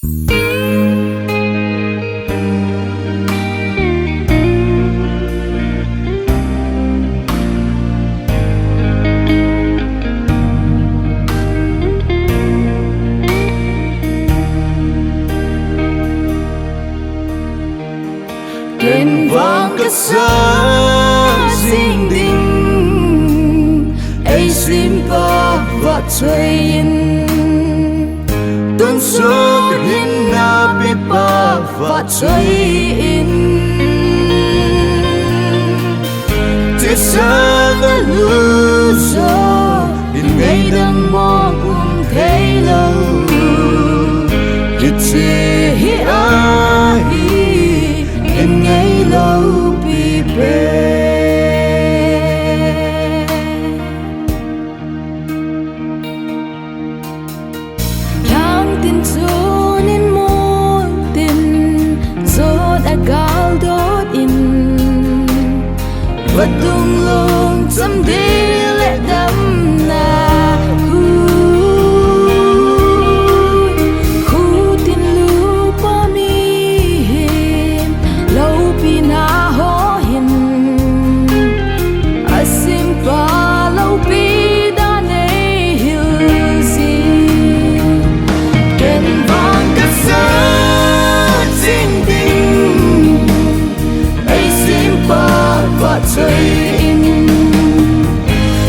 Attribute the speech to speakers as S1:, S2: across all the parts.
S1: Đền vang cất sáng dinh đình ấy xin ba và chơi in tuần số hin na bi ba và chơi in thế sáng ở lưu gió in ngày đang mong thấy lâu ít gì ai in ngày lâu bị bể tháng tin gió nên muôn tin gió đã cao đốt in vật tung lung dâm đi lệ đắm na chơi in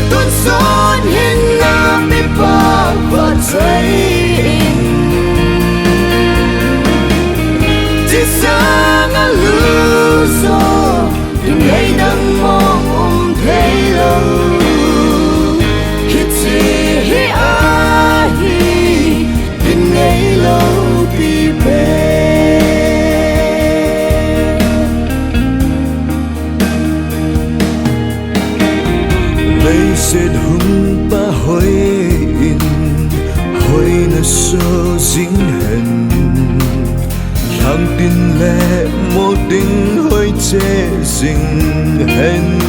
S1: tuần son hiên nam đi ba và chơi in chỉ sáng ở lưu gió những ngày đang mong thấy lâu hít gì ai những ngày lâu bị bể
S2: sẽ hùng ba hồi in hồi na so dính hình hàng tin lệ một tình hồi chế dính hình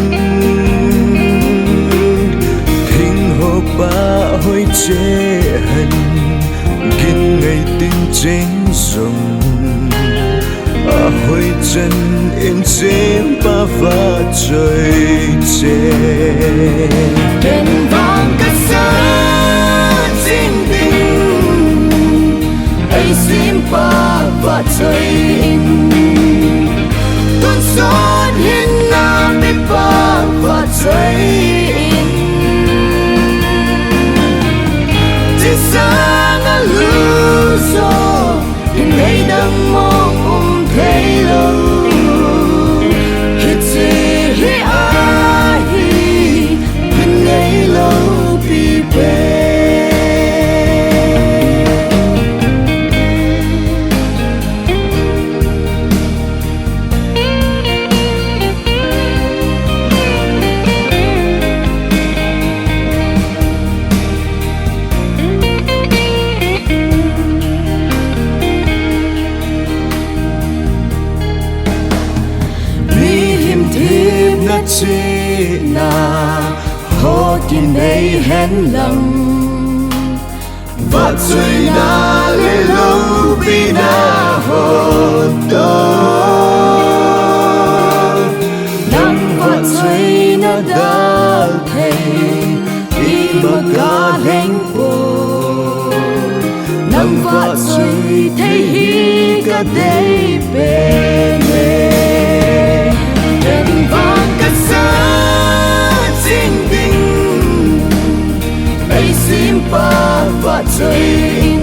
S2: thinh hồ ba hồi chế hình kinh ngày tin chính dùng hồi chân in chim ba và trời chế
S1: đền vang cất sáng dinh đình ấy xin ba và trời in tuần son hiên nam đi ba và trời in chỉ sáng ở lưu gió những ngày đang mong thấy lâu hít gì ai những ngày lâu bị bể chi na ho kinh nay hẹn lầm và chơi na lê lâu bi na ho to nắng và chơi na đã thấy đi mà cả hạnh phúc nắng và chơi thấy hi cả đây bên ba và chơi